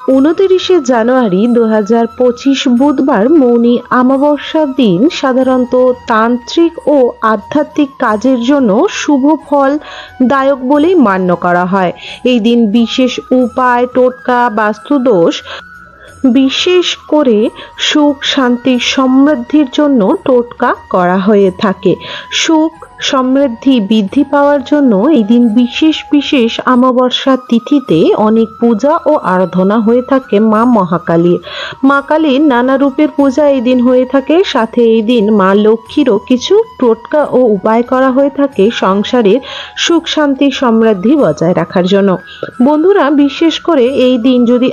29 জানুয়ারি 2025 বুধবার মৌনী অমাবস্যার দিন সাধারণত তান্ত্রিক ও আধ্যাত্মিক কাজের জন্য শুভ ফলদায়ক বলেই মান্য করা হয়। এই দিন বিশেষ উপায়, টোটকা, বাস্তুদোষ, বিশেষ করে সুখ, শান্তি, সমৃদ্ধির জন্য টোটকা করা হয়ে থাকে। সুখ সমৃদ্ধি বৃদ্ধি পাওয়ার জন্য এই দিন বিশেষ বিশেষ অমাবস্যা তিথিতে অনেক পূজা ও আরাধনা হয়ে থাকে মা মহাকালীর। মা কালীর নানা রূপের পূজা এই দিন হয়ে থাকে। সাথে এই দিন মা লক্ষ্মীরও কিছু টোটকা ও উপায় করা হয়ে থাকে সংসারের সুখ, শান্তি, সমৃদ্ধি বজায় রাখার জন্য। বন্ধুরা, বিশেষ করে এই দিন যদি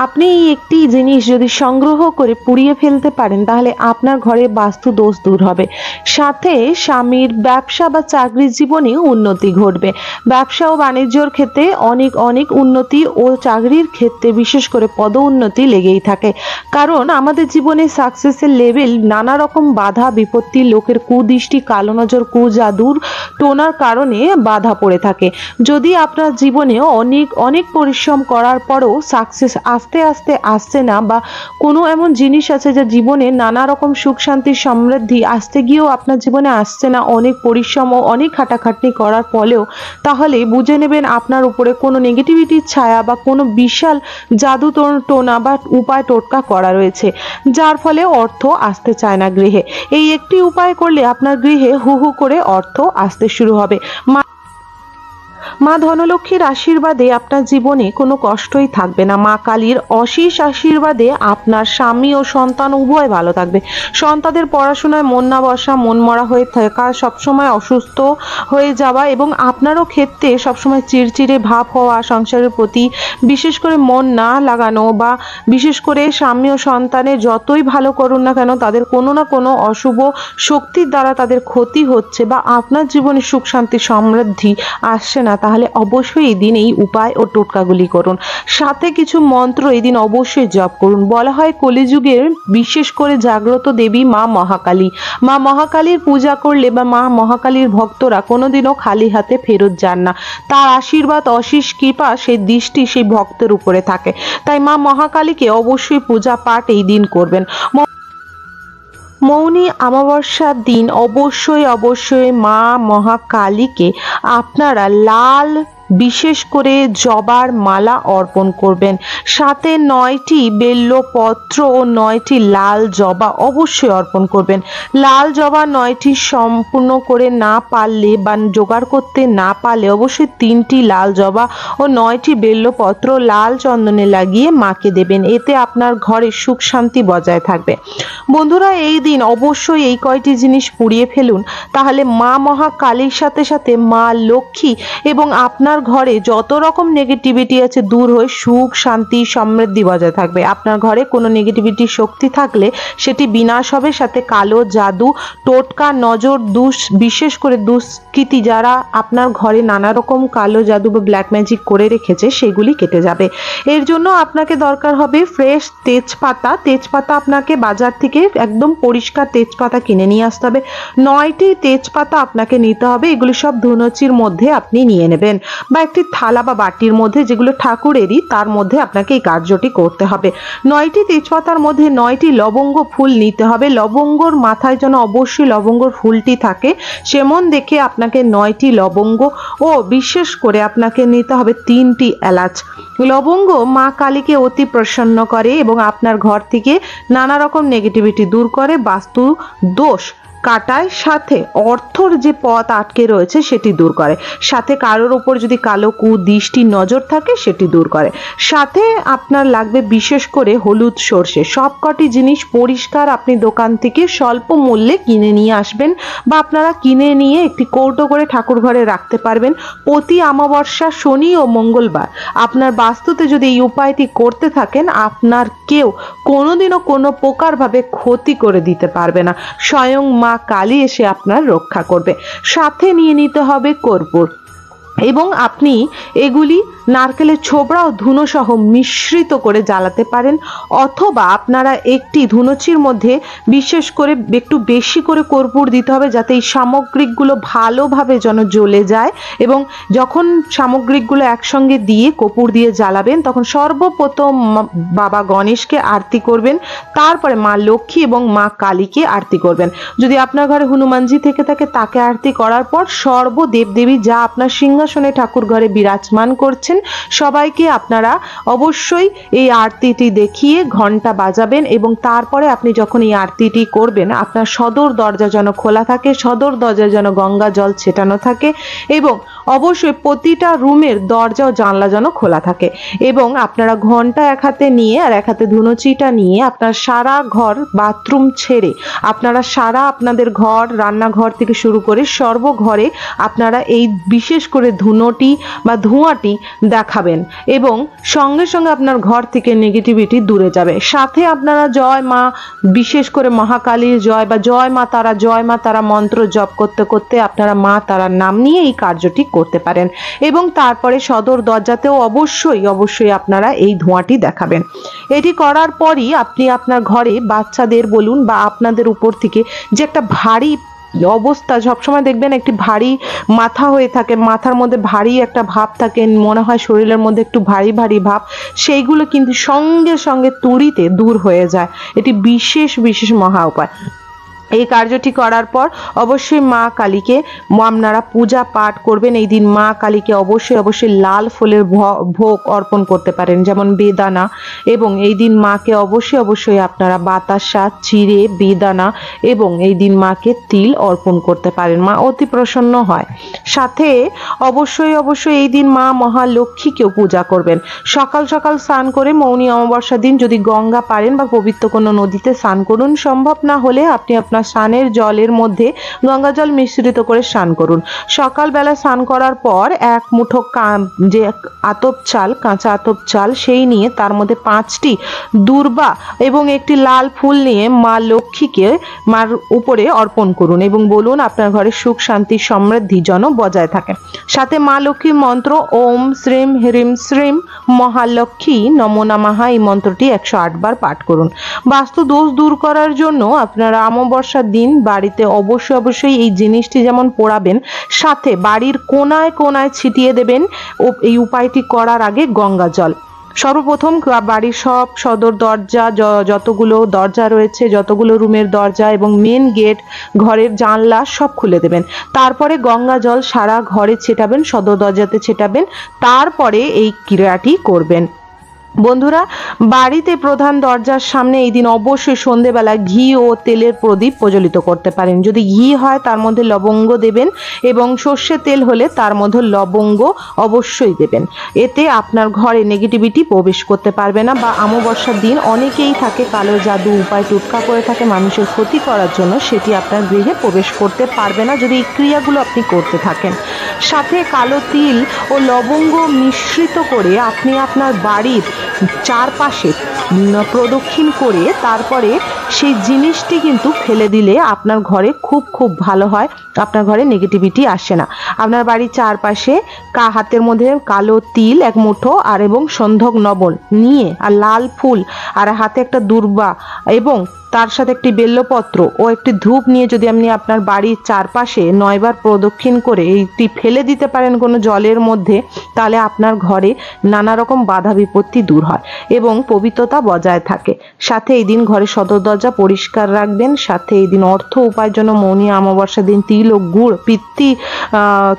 আপনি এই একটি জিনিস যদি সংগ্রহ করে পুড়িয়ে ফেলতে পারেন, তাহলে আপনার ঘরে বাস্তু দোষ দূর হবে। সাথে স্বামীর ব্যবসা বা চাকরির জীবনেও উন্নতি ঘটবে। ব্যবসা ও বাণিজ্যর ক্ষেত্রে অনেক উন্নতি ও চাকরির ক্ষেত্রে বিশেষ করে পদোন্নতি লেগেই থাকে। কারণ আমাদের জীবনে সাকসেসের লেভেল নানা রকম বাধা বিপত্তি, লোকের কুদৃষ্টি, কালো নজর, কুজাদুর টোনার কারণে বাধা পড়ে থাকে। যদি আপনার জীবনে অনেক পরিশ্রম করার পরও সাকসেস আস্তে আস্তে আসছে না, বা কোনো এমন জিনিস আছে যে জীবনে নানা রকম সুখ, শান্তি, সমৃদ্ধি আসতে গিয়েও আপনার জীবনে আসছে না, অনেক পরিশ্রম ও অনেক খাটাখাটনি করার ফলেও, তাহলে বুঝে নেবেন আপনার উপরে কোনো নেগেটিভিটির ছায়া বা কোনো বিশাল জাদু টোনা বা উপায় টোটকা করা রয়েছে, যার ফলে অর্থ আসতে চায় না গৃহে। এই একটি উপায় করলে আপনার গৃহে হু হু করে অর্থ আসতে শুরু হবে। মা ধনলক্ষ্মীর আশীর্বাদে আপনার জীবনে কোনো কষ্টই থাকবে না। মা কালীর অশেষ আশীর্বাদে আপনার স্বামী ও সন্তান উভয় ভালো থাকবে। সন্তানদের পড়াশোনায় মন না বসা, মন মরা হয়ে থাকা, সবসময় অসুস্থ হয়ে যাওয়া এবং আপনারও ক্ষেত্রে সবসময় চিড়চিড়ে ভাব হওয়া, সংসারের প্রতি বিশেষ করে মন না লাগানো, বা বিশেষ করে স্বামী ও সন্তানের যতই ভালো করুন না কেন তাদের কোনো না কোনো অশুভ শক্তির দ্বারা তাদের ক্ষতি হচ্ছে, বা আপনার জীবনে সুখ, শান্তি, সমৃদ্ধি আসছে না, তাহলে অবশ্যই এই দিন এই উপায় ও টোটকাগুলি করুন। সাথে কিছু মন্ত্র এই দিন অবশ্যই জপ করুন। বলা হয় কলিযুগের বিশেষ করে জাগ্রত দেবী মা মহাকালী। মা মহাকালীর পূজা করলে বা মা মহাকালীর ভক্তরা কোনোদিনও খালি হাতে ফেরত যান না। তার আশীর্বাদ, অশেষ কৃপা, সেই দৃষ্টি সেই ভক্তের উপরে থাকে। তাই মা মহাকালীকে অবশ্যই পূজা পাঠ এই দিন করবেন। মৌনী অমাবস্যার দিন অবশ্যই মা মহাকালীকে আপনারা লাল, বিশেষ করে জবার মালা অর্পণ করবেন। সাথে 9টি বেল্লপত্র ও 9টি লাল জবা অবশ্যই অর্পণ করবেন। লাল জবা 9টি সম্পূর্ণ করে না পারলে বা জোগাড় করতে না পারলে অবশ্যই 3টি লাল জবা ও 9টি বেল্লপত্র লাল চন্দনে লাগিয়ে মাকে দেবেন। এতে আপনার ঘরে সুখ শান্তি বজায় থাকবে। বন্ধুরা, এই দিন অবশ্যই এই কয়টি জিনিস পুড়িয়ে ফেলুন, তাহলে মা মহাকালীর সাথে সাথে মা লক্ষ্মী এবং আপনার ঘরে যত রকম নেগেটিভিটি আছে দূর হয়ে সুখ, শান্তি, সমৃদ্ধি বজায় থাকবে। আপনার ঘরে কোনো নেগেটিভিটি শক্তি থাকলে সেটি বিনাশ হবে। সাথে কালো জাদু, টোটকা, নজর, বিশেষ করে দুষ্কৃতী যারা আপনার ঘরে নানা রকম কালো জাদু বা ব্ল্যাক ম্যাজিক করে রেখেছে সেগুলি কেটে যাবে। এর জন্য আপনাকে দরকার হবে ফ্রেশ তেজপাতা। আপনাকে বাজার থেকে একদম পরিষ্কার তেজপাতা কিনে নিয়ে আসতে হবে। 9টি তেজপাতা আপনাকে নিতে হবে। এগুলি সব ধুনুচির মধ্যে আপনি নিয়ে নেবেন, বা একটি থালা বা বাটির মধ্যে, যেগুলো ঠাকুরেরই, তার মধ্যে আপনাকে এই কার্যটি করতে হবে। 9টি তেজপাতার মধ্যে 9টি লবঙ্গ ফুল নিতে হবে। লবঙ্গর মাথায় যেন অবশ্যই লবঙ্গর ফুলটি থাকে, সেমন দেখে আপনাকে 9টি লবঙ্গ ও বিশেষ করে আপনাকে নিতে হবে 3টি এলাচ। লবঙ্গ মা কালীকে অতি প্রসন্ন করে এবং আপনার ঘর থেকে নানা রকম নেগেটিভিটি দূর করে, বাস্তু দোষ কাটায়, সাথে অর্থর যে পথ আটকে রয়েছে সেটি দূর করে। সাথে কারোর ওপর যদি কালো কুদৃষ্টি নজর থাকে সেটি দূর করে। সাথে আপনার লাগবে বিশেষ করে হলুদ সর্ষে। সবকটি জিনিস পরিষ্কার আপনি দোকান থেকে স্বল্প মূল্যে কিনে নিয়ে আসবেন, বা আপনারা কিনে নিয়ে একটি কৌটো করে ঠাকুর ঘরে রাখতে পারবেন। প্রতি অমাবস্যা, শনি ও মঙ্গলবার আপনার বাস্তুতে যদি এই উপায়টি করতে থাকেন, আপনার কেউ কোনোদিনও কোনো প্রকারভাবে ক্ষতি করে দিতে পারবে না। স্বয়ং মা কালী এসে আপনার রক্ষা করবে। সাথে নিয়ে নিতে হবে কর্পূর। এবং আপনি এগুলি নারকেলের ছোবড়া ও ধুনো সহ মিশ্রিত করে জ্বালাতে পারেন, অথবা আপনারা একটি ধুনোচির মধ্যে বিশেষ করে একটু বেশি করে কর্পূর দিতে হবে, যাতে এই সামগ্রিকগুলো ভালোভাবে যেন জ্বলে যায়। এবং যখন সামগ্রিকগুলো একসঙ্গে দিয়ে কর্পূর দিয়ে জ্বালাবেন, তখন সর্বপ্রথম বাবা গণেশকে আরতি করবেন, তারপরে মা লক্ষ্মী এবং মা কালীকে আরতি করবেন। যদি আপনার ঘরে হনুমানজি থেকে থাকে, তাকে আরতি করার পর সর্বদেবদেবী যা আপনার সিংহাসনে ঠাকুর ঘরে বিরাজমান করছেন সবাইকে আপনারা অবশ্যই এই আরতিটি দেখিয়ে ঘন্টা বাজাবেন। এবং তারপরে আপনি যখন এই আরতিটি করবেন, আপনার সদর দরজা যেন খোলা থাকে, সদর দরজা যেন গঙ্গা জল ছেটানো থাকে, এবং অবশ্যই প্রতিটা রুমের দরজা ও জানলা যেন খোলা থাকে। এবং আপনারা ঘন্টা এক হাতে নিয়ে আর এক হাতে ধুনোচিটা নিয়ে আপনার সারা ঘর, বাথরুম ছেড়ে আপনারা সারা আপনাদের ঘর, রান্নাঘর থেকে শুরু করে সর্বঘরে আপনারা এই বিশেষ করে ধুনোটি বা ধোঁয়াটি দেখাবেন, এবং সঙ্গে সঙ্গে আপনার ঘর থেকে নেগেটিভিটি দূরে যাবে। সাথে আপনারা জয় মা, বিশেষ করে মহাকালীর জয় বা জয় মা তারা মন্ত্র জপ করতে করতে আপনারা মা তারার নাম নিয়ে এই কার্যটি করতে পারেন। এবং তারপরে সদর দরজাতেও অবশ্যই আপনারা এই ধোঁয়াটি দেখাবেন। এটি করার পরই আপনি আপনার ঘরে বাচ্চাদের বলুন বা আপনাদের উপর থেকে যে একটা ভারী অবস্থা, সবসময় দেখবেন একটি ভারী মাথা হয়ে থাকে, মাথার মধ্যে ভারী একটা ভাব থাকে, মনে হয় শরীরের মধ্যে একটু ভারী ভারী ভাব, সেইগুলো কিন্তু সঙ্গে সঙ্গে তুড়িতে দূর হয়ে যায়। এটি বিশেষ মহা উপায়। এই কার্যটি করার পর অবশ্যই মা কালীকে আপনারা পূজা পাঠ করবেন। এই দিন মা কালীকে অবশ্যই লাল ফুলের ভোগ অর্পণ করতে পারেন, যেমন বেদানা। এবং এই দিন মাকে অবশ্যই আপনারা বাতাসা, চিড়ে, বেদানা এবং এই দিন মাকে তিল অর্পণ করতে পারেন। মা অতি প্রসন্ন হয়। সাথে অবশ্যই এই দিন মা মহালক্ষ্মীকেও পূজা করবেন। সকাল স্নান করে মৌনী অমাবস্যার দিন যদি গঙ্গা পারেন বা পবিত্র কোনো নদীতে স্নান করুন, সম্ভব না হলে আপনি আপনার স্নানের জলের মধ্যে গঙ্গা জল মিশ্রিত করে স্নান করুন। সকালবেলা স্নান করার পর এক মুঠো যে আতপ চাল, কাঁচা আতপ চাল, সেই নিয়ে তার মধ্যে 5টি দূর্বা এবং একটি লাল ফুল নিয়ে মা লক্ষ্মীকে মার উপরে অর্পণ করুন এবং বলুন আপনার ঘরে সুখ শান্তি সমৃদ্ধি যেন বজায় থাকে। সাথে মা লক্ষ্মীর মন্ত্র ওম শ্রীম হ্রিম শ্রীম মহালক্ষ্মী নমো নমঃ, এই মন্ত্রটি 108 বার পাঠ করুন। বাস্তু দোষ দূর করার জন্য আপনারা অমাবস্যার দিন বাড়িতে অবশ্যই এই জিনিসটি যেমন পোড়াবেন, সাথে বাড়ির কোনায় কোনায় ছিটিয়ে দেবেন। এই উপায়টি করার আগে গঙ্গা জল সর্বপ্রথম বাড়ির সব সদর দরজা, যতগুলো দরজা রয়েছে, যতগুলো রুমের দরজা এবং মেন গেট, ঘরের জানলা সব খুলে দেবেন। তারপরে গঙ্গা জল সারা ঘরে ছেটাবেন, সদর দরজাতে ছেটাবেন, তারপরে এই ক্রিয়াটি করবেন। বন্ধুরা, বাড়িতে প্রধান দরজার সামনে এই দিন অবশ্যই সন্ধেবেলা ঘি ও তেলের প্রদীপ প্রজ্বলিত করতে পারেন। যদি ঘি হয় তার মধ্যে লবঙ্গ দেবেন, এবং সর্ষে তেল হলে তার মধ্যে লবঙ্গ অবশ্যই দেবেন। এতে আপনার ঘরে নেগেটিভিটি প্রবেশ করতে পারবে না। বা অমাবস্যার দিন অনেকেই থাকে কালো জাদু উপায় টুটকা করে থাকে মানুষের ক্ষতি করার জন্য, সেটি আপনার গৃহে প্রবেশ করতে পারবে না যদি এই ক্রিয়াগুলো আপনি করতে থাকেন। সাথে কালো তিল ও লবঙ্গ মিশ্রিত করে আপনি আপনার বাড়ির চারপাশে প্রদক্ষিণ করে তারপরে সেই জিনিসটি কিন্তু ফেলে দিলে আপনার ঘরে খুব ভালো হয়, আপনার ঘরে নেগেটিভিটি আসে না। আপনার বাড়ির চারপাশে হাতের মধ্যে কালো তিল 1 মুঠো আর এবং সন্ধক নবন নিয়ে আর লাল ফুল আর হাতে একটা দূর্বা এবং তার সাথে একটি বেল্লপত্র ও একটি ধূপ নিয়ে যদি আপনি আপনার বাড়ির চারপাশে 9 বার প্রদক্ষিণ করে এইটি ফেলে দিতে পারেন কোনো জলের মধ্যে, তাহলে আপনার ঘরে নানা রকম বাধা বিপত্তি দূর হয় এবং পবিত্রতা বজায় থাকে। সাথে এই দিন ঘরে সদর দরজা পরিষ্কার রাখবেন। সাথে এই দিন অর্থ উপায়ের জন্য মৌনী অমাবস্যার দিন তিল ও গুড় পিতৃ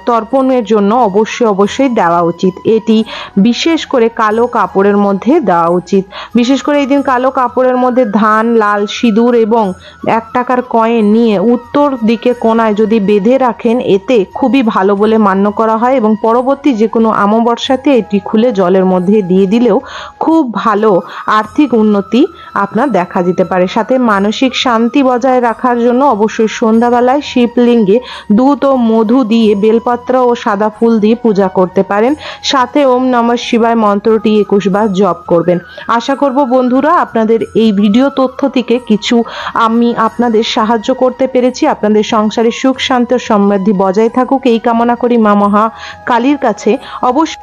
তর্পণের জন্য অবশ্যই দেওয়া উচিত। এটি বিশেষ করে কালো কাপড়ের মধ্যে দেওয়া উচিত। বিশেষ করে এই দিন কালো কাপড়ের মধ্যে ধান, লাল সিঁদুর এবং 1 টাকার কয়েন নিয়ে উত্তর দিকে কোণায় যদি বেঁধে রাখেন, এতে খুবই ভালো বলে মান্য করা হয় এবং পরবর্তী যে কোনো অমাবস্যাতে এটি খুলে জলের মধ্যে দিয়ে দিলেও খুব ভালো আর্থিক উন্নতি আপনার দেখা যেতে পারে। সাথে মানসিক শান্তি বজায় রাখার জন্য অবশ্যই সন্ধ্যাবেলায় শিবলিঙ্গে দুধ ও মধু দিয়ে বেলপত্র ও সাদা ফুল দিয়ে পূজা করতে পারেন। সাথে ওম নমঃ শিবায় মন্ত্রটি 21 বার জপ করবেন। আশা করব বন্ধুরা আপনাদের এই ভিডিও তথ্য থেকে কিছু আমি আপনাদের সাহায্য করতে পেরেছি। আপনাদের সংসারে সুখ শান্তি ও সমৃদ্ধি বজায় থাকুক এই কামনা করি মা মহা কালীর কাছে। অবশ্যই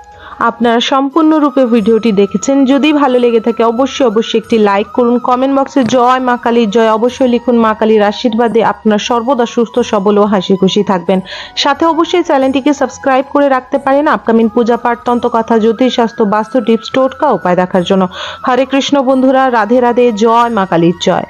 আপনারা সম্পূর্ণরূপে ভিডিওটি দেখেছেন, যদি ভালো লেগে থাকে অবশ্যই একটি লাইক করুন, কমেন্ট বক্সে জয় মা কালীর জয় অবশ্যই লিখুন। মা কালীর আশীর্বাদে আপনারা সর্বদা সুস্থ সবল ও হাসি খুশি থাকবেন। সাথে অবশ্যই চ্যানেলটিকে সাবস্ক্রাইব করে রাখতে পারেন আপকামিং পূজা পাঠ, তন্ত্র কথা, জ্যোতিষ শাস্ত্র, বাস্তু টিপস, টোটকা উপায় দেখার জন্য। হরে কৃষ্ণ বন্ধুরা, রাধে রাধে, জয় মা কালীর জয়।